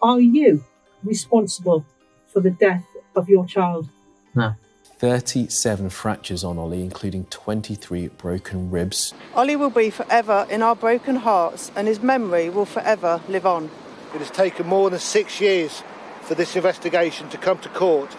Are you responsible for the death of your child? No. 37 fractures on Ollie, including 23 broken ribs. Ollie will be forever in our broken hearts and his memory will forever live on. It has taken more than 6 years for this investigation to come to court.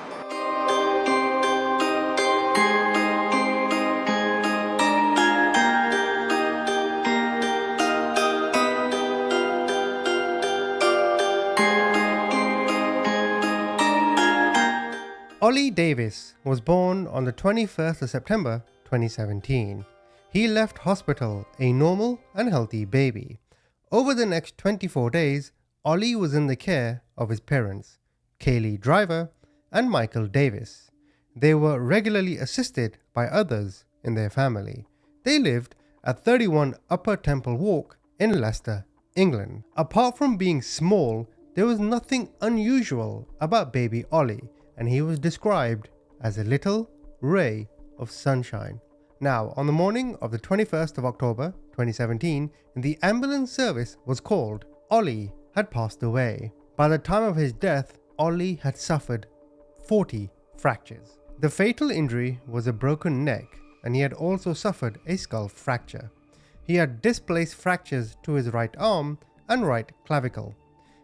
Ollie Davis was born on the 21st of September 2017. He left hospital a normal and healthy baby. Over the next 24 days, Ollie was in the care of his parents, Kayleigh Driver and Michael Davis. They were regularly assisted by others in their family. They lived at 31 Upper Temple Walk in Leicester, England. Apart from being small, there was nothing unusual about baby Ollie, and he was described as a little ray of sunshine. Now, on the morning of the 21st of October 2017, the ambulance service was called. Ollie had passed away. By the time of his death, Ollie had suffered 40 fractures. The fatal injury was a broken neck, and he had also suffered a skull fracture. He had displaced fractures to his right arm and right clavicle.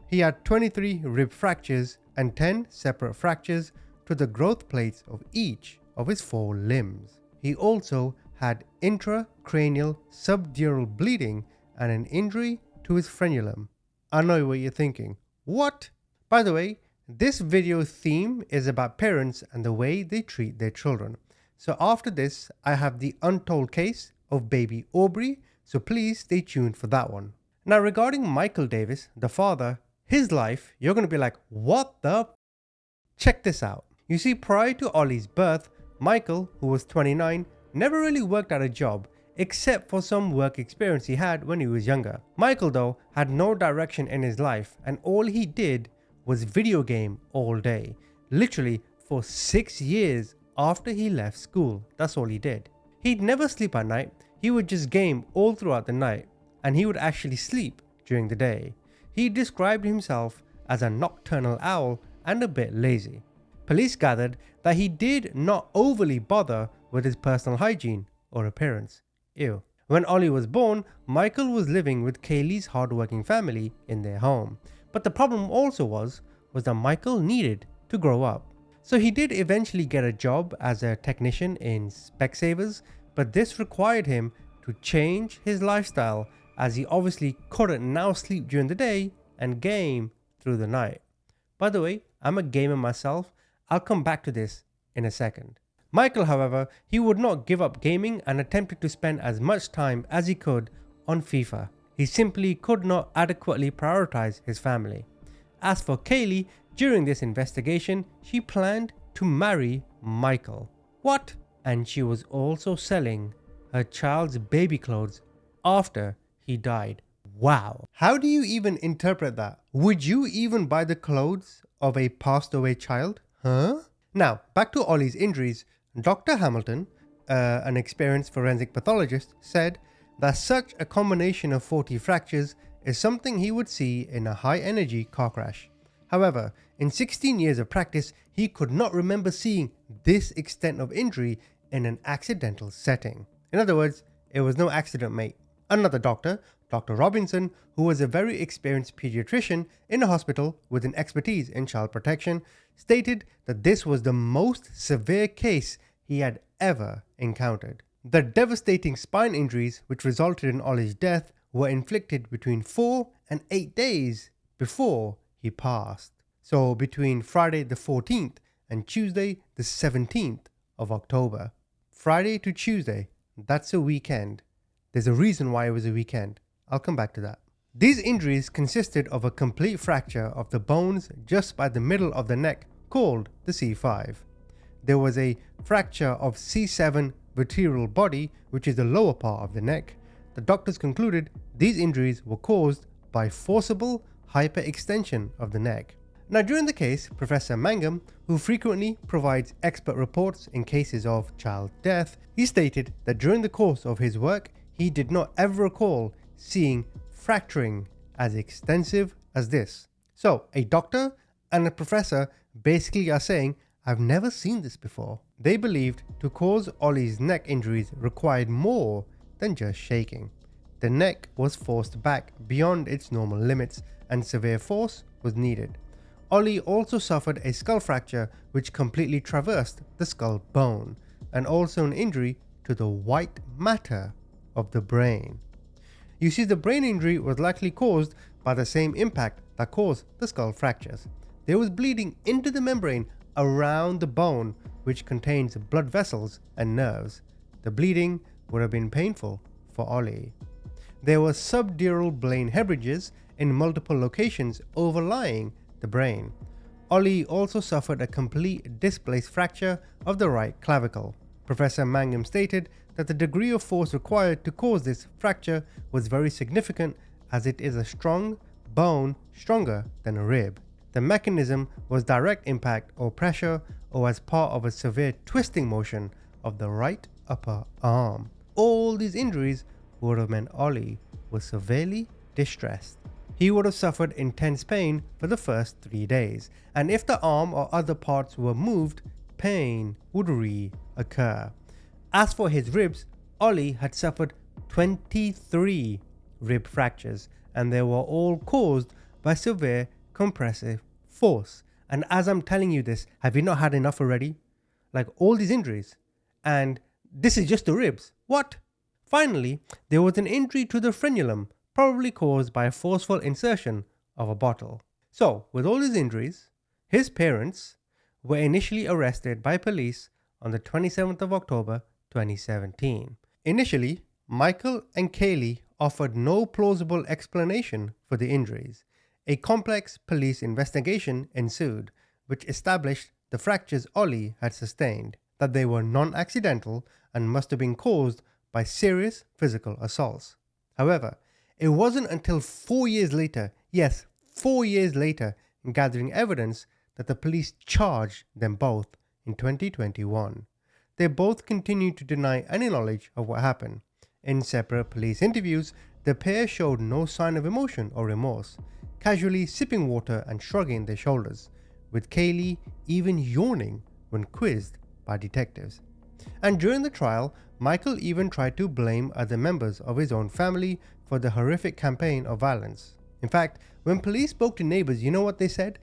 He had 23 rib fractures and 10 separate fractures to the growth plates of each of his 4 limbs. He also had intracranial subdural bleeding and an injury to his frenulum. I know what you're thinking. What? By the way, this video's theme is about parents and the way they treat their children. So after this, I have the untold case of baby Aubrey, so please stay tuned for that one. Now regarding Michael Davis, the father, his life, you're going to be like, what the? Check this out. You see, prior to Ollie's birth, Michael, who was 29, never really worked at a job, except for some work experience he had when he was younger. Michael, though, had no direction in his life, and all he did was video game all day. Literally, for 6 years after he left school, that's all he did. He'd never sleep at night, he would just game all throughout the night, and he would actually sleep during the day. He described himself as a nocturnal owl and a bit lazy. Police gathered that he did not overly bother with his personal hygiene or appearance. Ew. When Ollie was born, Michael was living with Kayleigh's hardworking family in their home. But the problem also was that Michael needed to grow up. So he did eventually get a job as a technician in Specsavers, but this required him to change his lifestyle, as he obviously couldn't now sleep during the day and game through the night. By the way, I'm a gamer myself. I'll come back to this in a second. Michael, however, he would not give up gaming and attempted to spend as much time as he could on FIFA. He simply could not adequately prioritize his family. As for Kayleigh, during this investigation, she planned to marry Michael. What? And she was also selling her child's baby clothes after he died. Wow. How do you even interpret that? Would you even buy the clothes of a passed away child? Huh? Now, back to Ollie's injuries. Dr. Hamilton, an experienced forensic pathologist, said that such a combination of 40 fractures is something he would see in a high-energy car crash. However, in 16 years of practice, he could not remember seeing this extent of injury in an accidental setting. In other words, it was no accident, mate. Another doctor, Dr. Robinson, who was a very experienced pediatrician in a hospital with an expertise in child protection, stated that this was the most severe case he had ever encountered. The devastating spine injuries which resulted in Ollie's death were inflicted between 4 and 8 days before he passed. So between Friday the 14th and Tuesday the 17th of October. Friday to Tuesday, that's a weekend. There's a reason why it was a weekend. I'll come back to that. These injuries consisted of a complete fracture of the bones just by the middle of the neck called the C5. There was a fracture of C7 vertebral body, which is the lower part of the neck. The doctors concluded these injuries were caused by forcible hyperextension of the neck. Now, during the case, Professor Mangum, who frequently provides expert reports in cases of child death, he stated that during the course of his work, he did not ever recall seeing fracturing as extensive as this. So, a doctor and a professor basically are saying, I've never seen this before. They believed to cause Ollie's neck injuries required more than just shaking. The neck was forced back beyond its normal limits and severe force was needed. Ollie also suffered a skull fracture which completely traversed the skull bone, and also an injury to the white matter of the brain. You see, the brain injury was likely caused by the same impact that caused the skull fractures. There was bleeding into the membrane around the bone, which contains blood vessels and nerves. The bleeding would have been painful for Ollie. There were subdural brain hemorrhages in multiple locations overlying the brain. Ollie also suffered a complete displaced fracture of the right clavicle. Professor Mangum stated that the degree of force required to cause this fracture was very significant, as it is a strong bone stronger than a rib. The mechanism was direct impact or pressure, or as part of a severe twisting motion of the right upper arm. All these injuries would have meant Ollie was severely distressed. He would have suffered intense pain for the first 3 days, and if the arm or other parts were moved, pain would reoccur. As for his ribs, Ollie had suffered 23 rib fractures, and they were all caused by severe compressive force. And as I'm telling you this, have you not had enough already? Like, all these injuries, and this is just the ribs. What? Finally, there was an injury to the frenulum, probably caused by a forceful insertion of a bottle. So, with all his injuries, his parents were initially arrested by police on the 27th of October 2017. Initially, Michael and Kayleigh offered no plausible explanation for the injuries. A complex police investigation ensued, which established the fractures Ollie had sustained, that they were non-accidental and must have been caused by serious physical assaults. However, it wasn't until 4 years later, yes, 4 years later, gathering evidence, that the police charged them both in 2021. They both continued to deny any knowledge of what happened. In separate police interviews, the pair showed no sign of emotion or remorse, casually sipping water and shrugging their shoulders, with Kayleigh even yawning when quizzed by detectives. And during the trial, Michael even tried to blame other members of his own family for the horrific campaign of violence. In fact, when police spoke to neighbors, you know what they said?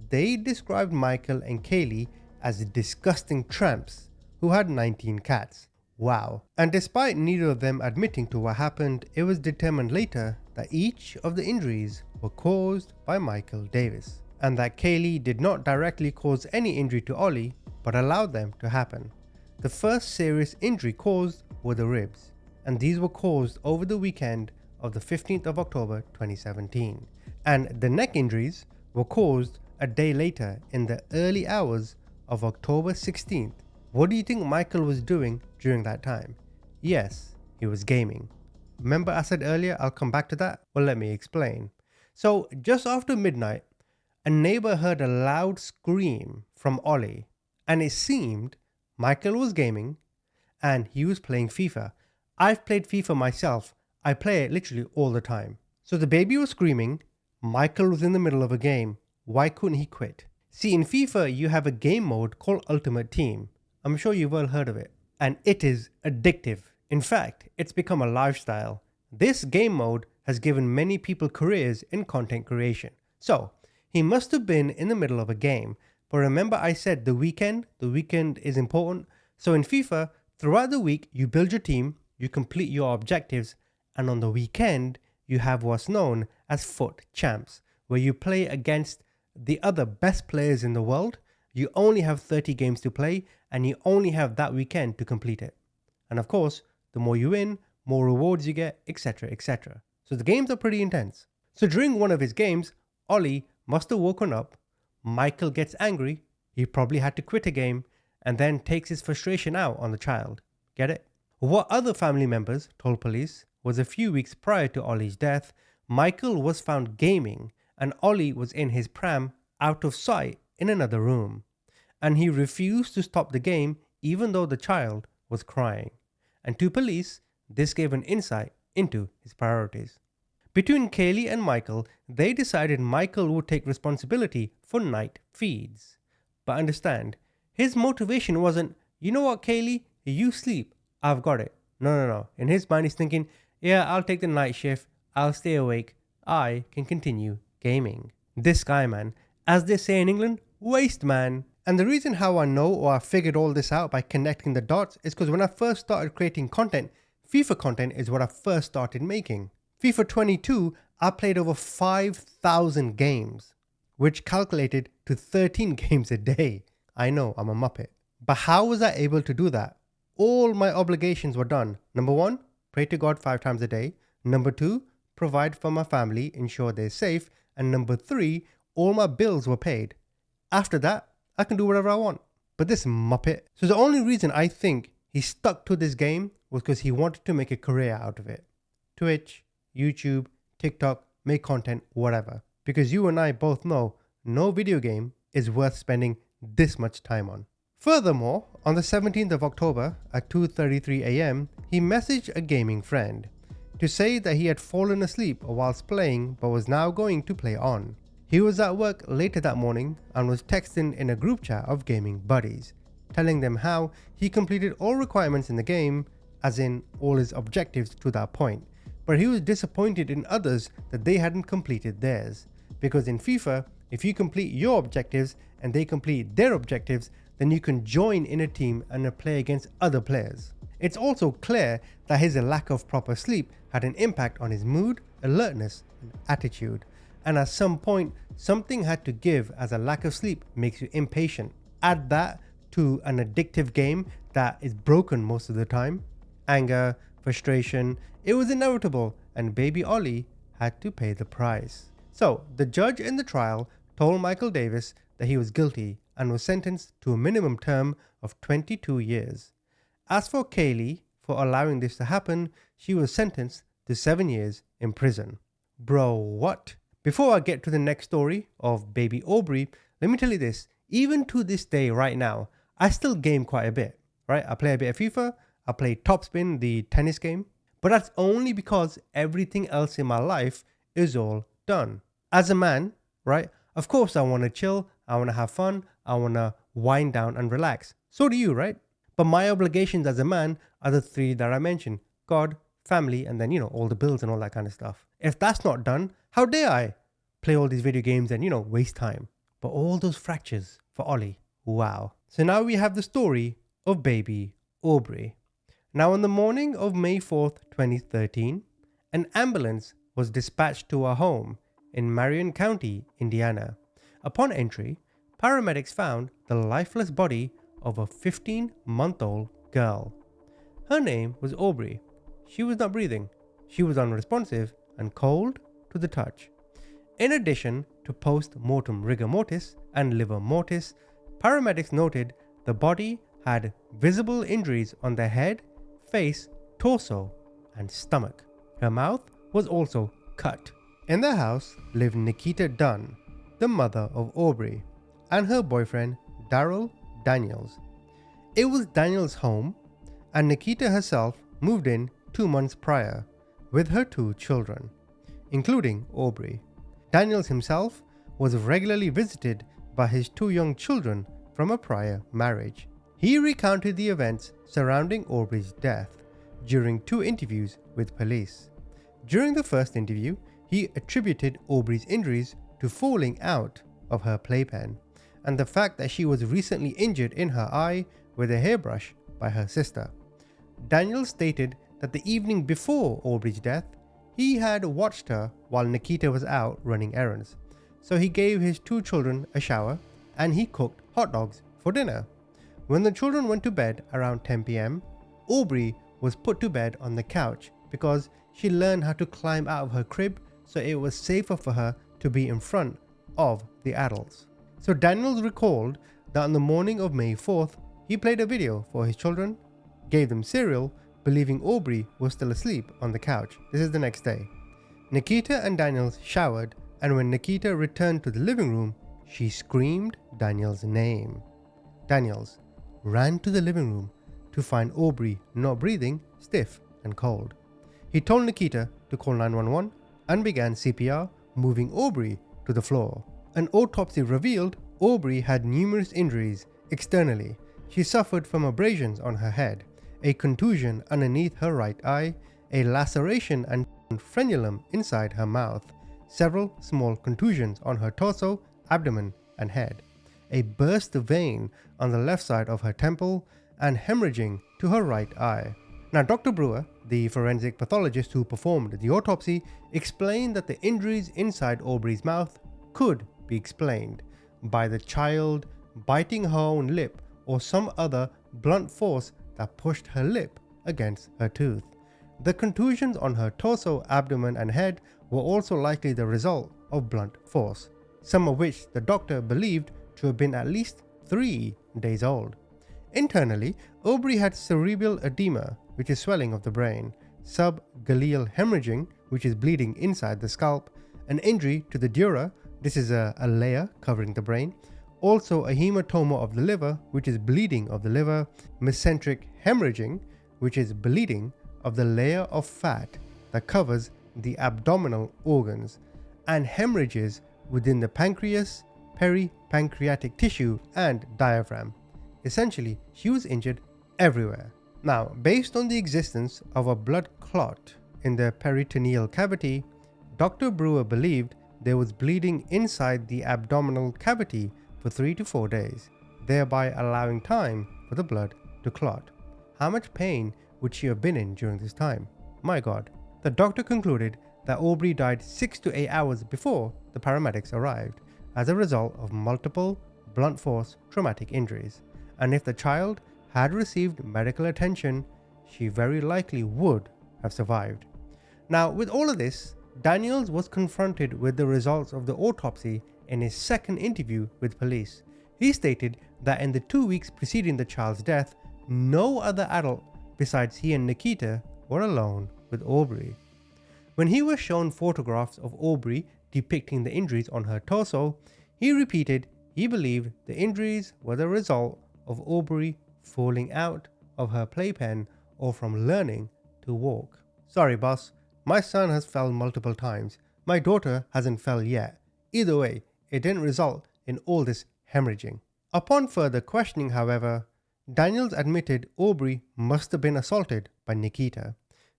They described Michael and Kayleigh as disgusting tramps who had 19 cats. Wow. And despite neither of them admitting to what happened, it was determined later that each of the injuries were caused by Michael Davis, and that Kayleigh did not directly cause any injury to Ollie, but allowed them to happen. The first serious injury caused were the ribs, and these were caused over the weekend of the 15th of October 2017, and the neck injuries were caused a day later in the early hours of October 16th. What do you think Michael was doing during that time? Yes, he was gaming. Remember I said earlier I'll come back to that? Well, let me explain. So just after midnight, a neighbor heard a loud scream from Ollie, and it seemed Michael was gaming and he was playing FIFA. I've played FIFA myself. I play it literally all the time. So the baby was screaming, Michael was in the middle of a game. Why couldn't he quit? See, in FIFA you have a game mode called Ultimate Team. I'm sure you've all heard of it. And it is addictive. In fact, it's become a lifestyle. This game mode has given many people careers in content creation. So, he must have been in the middle of a game. But remember I said the weekend is important. So in FIFA, throughout the week, you build your team, you complete your objectives, and on the weekend, you have what's known as Foot Champs, where you play against the other best players in the world. You only have 30 games to play, and you only have that weekend to complete it. And of course, the more you win, more rewards you get, etc, etc. So the games are pretty intense. So during one of his games, Ollie must have woken up, Michael gets angry, he probably had to quit a game, and then takes his frustration out on the child. Get it? What other family members told police was a few weeks prior to Ollie's death, Michael was found gaming and Ollie was in his pram out of sight in another room. And he refused to stop the game even though the child was crying. And to police, this gave an insight into his priorities. Between Kayleigh and Michael, they decided Michael would take responsibility for night feeds. But understand, his motivation wasn't, you know what, Kayleigh, you sleep, I've got it. No. In his mind, he's thinking, yeah, I'll take the night shift, I'll stay awake, I can continue gaming. This guy, man, as they say in England, waste man. And the reason how I know or I figured all this out by connecting the dots is because when I first started creating content, FIFA content is what I first started making. FIFA 22, I played over 5,000 games, which calculated to 13 games a day. I know, I'm a muppet. But how was I able to do that? All my obligations were done. Number 1, pray to God 5 times a day. Number 2, provide for my family, ensure they're safe. And number 3, all my bills were paid. After that, I can do whatever I want. But this muppet. So the only reason I think he stuck to this game was because he wanted to make a career out of it. Twitch, YouTube, TikTok, make content, whatever. Because you and I both know no video game is worth spending this much time on. Furthermore, on the 17th of October at 2:33 AM, he messaged a gaming friend to say that he had fallen asleep whilst playing but was now going to play on. He was at work later that morning and was texting in a group chat of gaming buddies, telling them how he completed all requirements in the game, as in all his objectives to that point, but he was disappointed in others that they hadn't completed theirs, because in FIFA, if you complete your objectives and they complete their objectives, then you can join in a team and play against other players. It's also clear that his lack of proper sleep had an impact on his mood, alertness, and attitude, and at some point, something had to give, as a lack of sleep makes you impatient. Add that to an addictive game that is broken most of the time. Anger, frustration, it was inevitable, and baby Ollie had to pay the price. So, the judge in the trial told Michael Davis that he was guilty and was sentenced to a minimum term of 22 years. As for Kayleigh, for allowing this to happen, she was sentenced to 7 years in prison. Bro, what? Before I get to the next story of baby Aubrey, let me tell you this, even to this day right now, I still game quite a bit, right? I play a bit of FIFA, I play Topspin, the tennis game, but that's only because everything else in my life is all done. As a man, right, of course I want to chill, I want to have fun, I want to wind down and relax. So do you, right? But my obligations as a man are the 3 that I mentioned. God, family, and then, all the bills and all that kind of stuff. If that's not done, how dare I play all these video games and, waste time? But all those fractures for Ollie, wow. So now we have the story of baby Aubrey. Now on the morning of May 4th, 2013, an ambulance was dispatched to her home in Marion County, Indiana. Upon entry, paramedics found the lifeless body of a 15-month-old girl. Her name was Aubrey. She was not breathing. She was unresponsive and cold to the touch. In addition to post-mortem rigor mortis and liver mortis, paramedics noted the body had visible injuries on the head, face, torso, and stomach. Her mouth was also cut. In the house lived Nikita Dunn, the mother of Aubrey, and her boyfriend Daryl Daniels. It was Daniels' home, and Nikita herself moved in 2 months prior with her 2 children, including Aubrey. Daniels himself was regularly visited by his 2 young children from a prior marriage. He recounted the events surrounding Aubrey's death during 2 interviews with police. During the first interview, he attributed Aubrey's injuries to falling out of her playpen and the fact that she was recently injured in her eye with a hairbrush by her sister. Daniel stated that the evening before Aubrey's death, he had watched her while Nikita was out running errands. So he gave his 2 children a shower and he cooked hot dogs for dinner. When the children went to bed around 10 PM, Aubrey was put to bed on the couch because she learned how to climb out of her crib, so it was safer for her to be in front of the adults. So Daniels recalled that on the morning of May 4th, he played a video for his children, gave them cereal, believing Aubrey was still asleep on the couch. This is the next day. Nikita and Daniels showered, and when Nikita returned to the living room, she screamed Daniels' name. Daniels ran to the living room to find Aubrey not breathing, stiff and cold. He told Nikita to call 911 and began CPR, moving Aubrey to the floor. An autopsy revealed Aubrey had numerous injuries externally. She suffered from abrasions on her head, a contusion underneath her right eye, a laceration and frenulum inside her mouth, several small contusions on her torso, abdomen, and head, a burst vein on the left side of her temple, and hemorrhaging to her right eye. Now, Dr. Brewer, the forensic pathologist who performed the autopsy, explained that the injuries inside Aubrey's mouth could be explained by the child biting her own lip or some other blunt force that pushed her lip against her tooth. The contusions on her torso, abdomen, and head were also likely the result of blunt force, some of which the doctor believed to have been at least 3 days old. Internally, Aubrey had cerebral edema, which is swelling of the brain, subgaleal hemorrhaging, which is bleeding inside the scalp, an injury to the dura, this is a layer covering the brain, also a hematoma of the liver, which is bleeding of the liver, mesenteric hemorrhaging, which is bleeding of the layer of fat that covers the abdominal organs, and hemorrhages within the pancreas, peripancreatic tissue, and diaphragm. Essentially, she was injured everywhere. Now, based on the existence of a blood clot in the peritoneal cavity, Dr. Brewer believed there was bleeding inside the abdominal cavity for 3 to 4 days, thereby allowing time for the blood to clot. How much pain would she have been in during this time? My God. The doctor concluded that Aubrey died 6 to 8 hours before the paramedics arrived as a result of multiple blunt force traumatic injuries, and if the child had received medical attention, she very likely would have survived. Now, with all of this, Daniels was confronted with the results of the autopsy in his second interview with police. He stated that in the 2 weeks preceding the child's death, no other adult besides he and Nikita were alone with Aubrey. When he was shown photographs of Aubrey depicting the injuries on her torso, he repeated he believed the injuries were the result of Aubrey falling out of her playpen or from learning to walk. Sorry boss, my son has fell multiple times. My daughter hasn't fell yet. Either way, it didn't result in all this hemorrhaging. Upon further questioning, however, Daniels admitted Aubrey must have been assaulted by Nikita,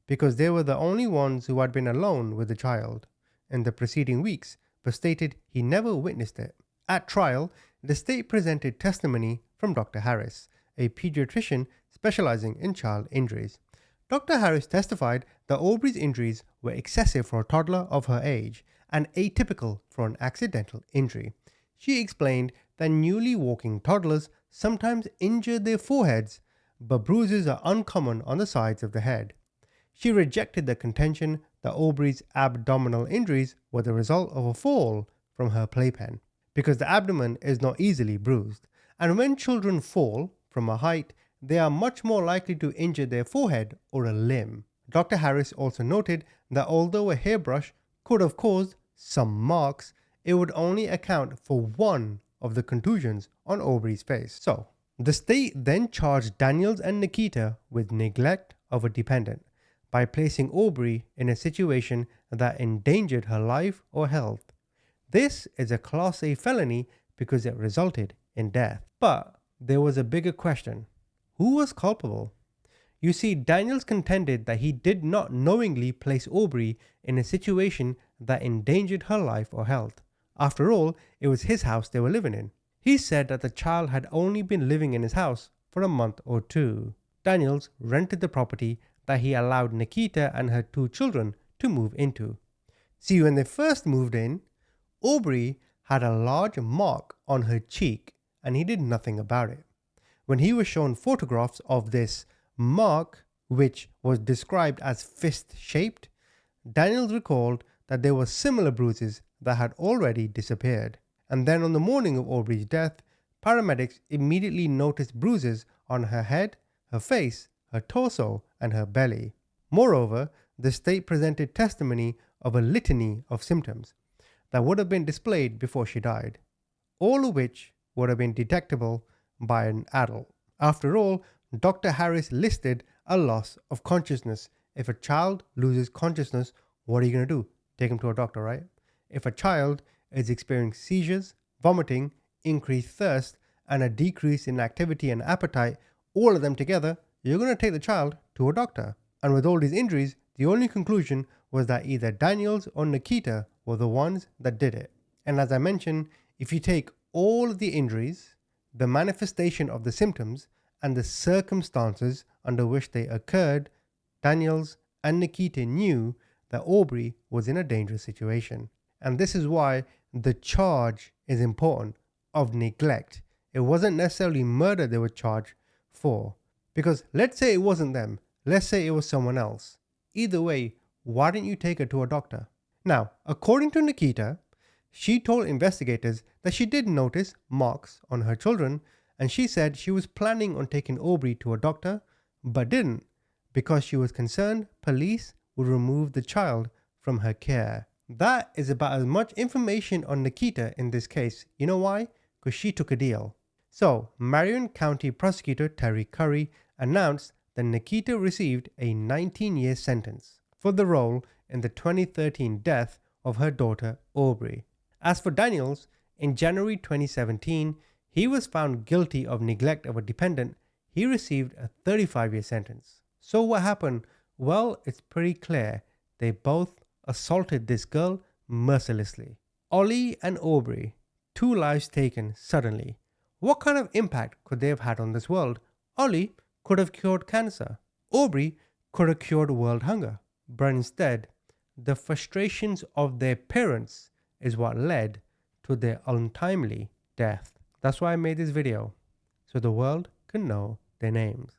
because they were the only ones who had been alone with the child in the preceding weeks, but stated he never witnessed it. At trial, the state presented testimony from Dr. Harris, a pediatrician specializing in child injuries. Dr. Harris testified that Aubrey's injuries were excessive for a toddler of her age and atypical for an accidental injury. She explained that newly walking toddlers sometimes injure their foreheads, but bruises are uncommon on the sides of the head. She rejected the contention that Aubrey's abdominal injuries were the result of a fall from her playpen, because the abdomen is not easily bruised, and when children fall from a height, they are much more likely to injure their forehead or a limb. Dr. Harris also noted that although a hairbrush could have caused some marks, it would only account for one of the contusions on Aubrey's face. So, the state then charged Daniels and Nikita with neglect of a dependent by placing Aubrey in a situation that endangered her life or health. This is a Class A felony because it resulted in death. But there was a bigger question. Who was culpable? You see, Daniels contended that he did not knowingly place Aubrey in a situation that endangered her life or health. After all, it was his house they were living in. He said that the child had only been living in his house for a month or 2. Daniels rented the property that he allowed Nikita and her 2 children to move into. See, when they first moved in, Aubrey had a large mark on her cheek and he did nothing about it. When he was shown photographs of this mark, which was described as fist-shaped, Daniels recalled that there were similar bruises that had already disappeared. And then on the morning of Aubrey's death, paramedics immediately noticed bruises on her head, her face, her torso, and her belly. Moreover, the state presented testimony of a litany of symptoms that would have been displayed before she died, all of which would have been detectable by an adult. After all, Dr. Harris listed a loss of consciousness. If a child loses consciousness, what are you going to do? take him to a doctor, right? If a child is experiencing seizures, vomiting, increased thirst, and a decrease in activity and appetite, all of them together, you're going to take the child to a doctor. And with all these injuries, the only conclusion was that either Daniels or Nikita were the ones that did it. And as I mentioned, if you take all of the injuries, the manifestation of the symptoms, and the circumstances under which they occurred, Daniels and Nikita knew that Aubrey was in a dangerous situation. And this is why the charge is important of neglect. It wasn't necessarily murder they were charged for. Because let's say it wasn't them. Let's say it was someone else. Either way, why didn't you take her to a doctor? Now, according to Nikita, she told investigators that she did notice marks on her children, and she said she was planning on taking Aubrey to a doctor, but didn't because she was concerned police would remove the child from her care. That is about as much information on Nikita in this case. You know why? Because she took a deal. So, Marion County Prosecutor Terry Curry announced that Nikita received a 19-year sentence for the role in the 2013 death of her daughter Aubrey. As for Daniels, in January 2017, he was found guilty of neglect of a dependent. He received a 35-year sentence. So what happened? Well, it's pretty clear. They both assaulted this girl mercilessly. Ollie and Aubrey, two lives taken suddenly. What kind of impact could they have had on this world? Ollie could have cured cancer. Aubrey could have cured world hunger. But instead, the frustrations of their parents is what led to their untimely death. That's why I made this video, so the world can know their names.